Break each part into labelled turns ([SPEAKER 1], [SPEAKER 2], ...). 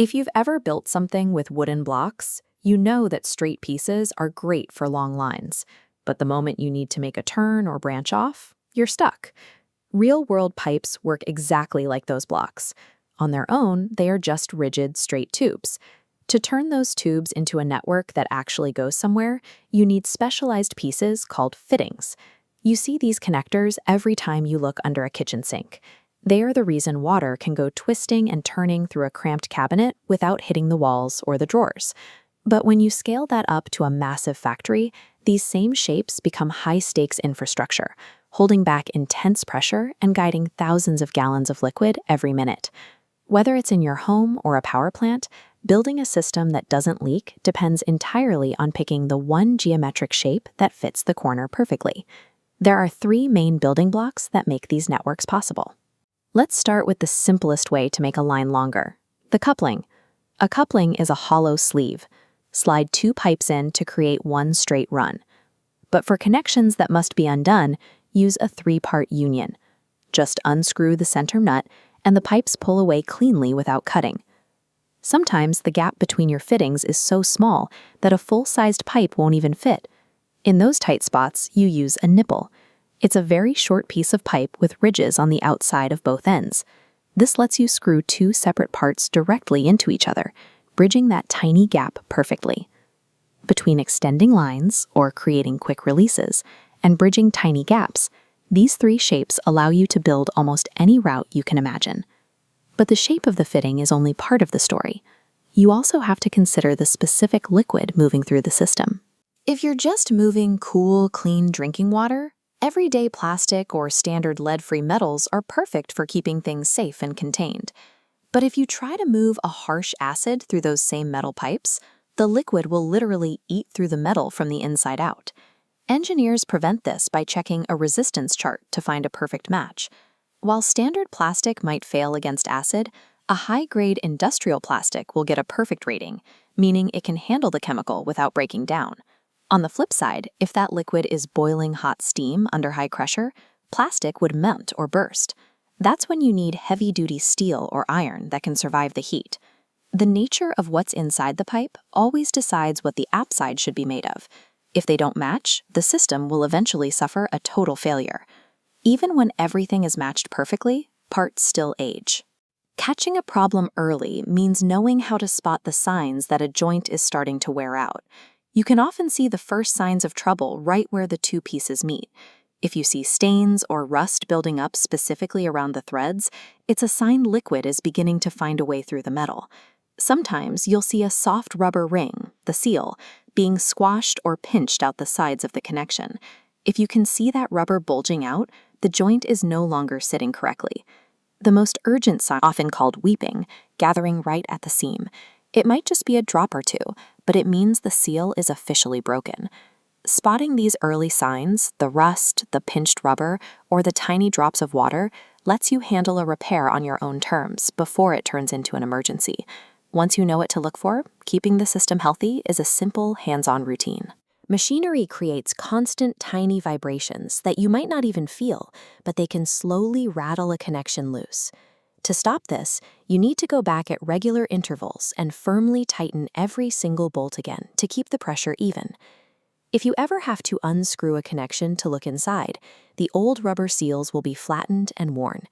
[SPEAKER 1] If you've ever built something with wooden blocks, you know that straight pieces are great for long lines. But the moment you need to make a turn or branch off, you're stuck. Real-world pipes work exactly like those blocks. On their own, they are just rigid, straight tubes. To turn those tubes into a network that actually goes somewhere, you need specialized pieces called fittings. You see these connectors every time you look under a kitchen sink. They are the reason water can go twisting and turning through a cramped cabinet without hitting the walls or the drawers. But when you scale that up to a massive factory, these same shapes become high-stakes infrastructure, holding back intense pressure and guiding thousands of gallons of liquid every minute. Whether it's in your home or a power plant, building a system that doesn't leak depends entirely on picking the one geometric shape that fits the corner perfectly. There are three main building blocks that make these networks possible. Let's start with the simplest way to make a line longer: the coupling. A coupling is a hollow sleeve. Slide two pipes in to create one straight run. But for connections that must be undone, use a three-part union. Just unscrew the center nut, and the pipes pull away cleanly without cutting. Sometimes the gap between your fittings is so small that a full-sized pipe won't even fit. In those tight spots, you use a nipple. It's a very short piece of pipe with ridges on the outside of both ends. This lets you screw two separate parts directly into each other, bridging that tiny gap perfectly. Between extending lines, or creating quick releases, and bridging tiny gaps, these three shapes allow you to build almost any route you can imagine. But the shape of the fitting is only part of the story. You also have to consider the specific liquid moving through the system. If you're just moving cool, clean drinking water, everyday plastic or standard lead-free metals are perfect for keeping things safe and contained. But if you try to move a harsh acid through those same metal pipes, the liquid will literally eat through the metal from the inside out. Engineers prevent this by checking a resistance chart to find a perfect match. While standard plastic might fail against acid, a high-grade industrial plastic will get a perfect rating, meaning it can handle the chemical without breaking down. On the flip side, if that liquid is boiling hot steam under high pressure, plastic would melt or burst. That's when you need heavy-duty steel or iron that can survive the heat. The nature of what's inside the pipe always decides what the outside should be made of. If they don't match, the system will eventually suffer a total failure. Even when everything is matched perfectly, parts still age. Catching a problem early means knowing how to spot the signs that a joint is starting to wear out. You can often see the first signs of trouble right where the two pieces meet. If you see stains or rust building up specifically around the threads, it's a sign liquid is beginning to find a way through the metal. Sometimes you'll see a soft rubber ring, the seal, being squashed or pinched out the sides of the connection. If you can see that rubber bulging out, the joint is no longer sitting correctly. The most urgent sign, often called weeping, gathering right at the seam. It might just be a drop or two, but it means the seal is officially broken. Spotting these early signs, the rust, the pinched rubber, or the tiny drops of water, lets you handle a repair on your own terms before it turns into an emergency. Once you know what to look for, keeping the system healthy is a simple, hands-on routine. Machinery creates constant, tiny vibrations that you might not even feel, but they can slowly rattle a connection loose. To stop this, you need to go back at regular intervals and firmly tighten every single bolt again to keep the pressure even. If you ever have to unscrew a connection to look inside, the old rubber seals will be flattened and worn.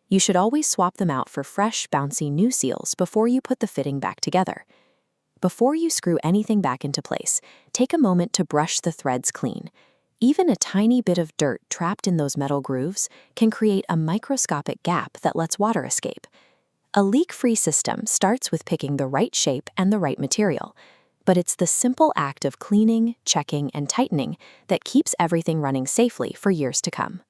[SPEAKER 1] You should always swap them out for fresh, bouncy new seals before you put the fitting back together. Before you screw anything back into place, take a moment to brush the threads clean. Even a tiny bit of dirt trapped in those metal grooves can create a microscopic gap that lets water escape. A leak-free system starts with picking the right shape and the right material, but it's the simple act of cleaning, checking, and tightening that keeps everything running safely for years to come.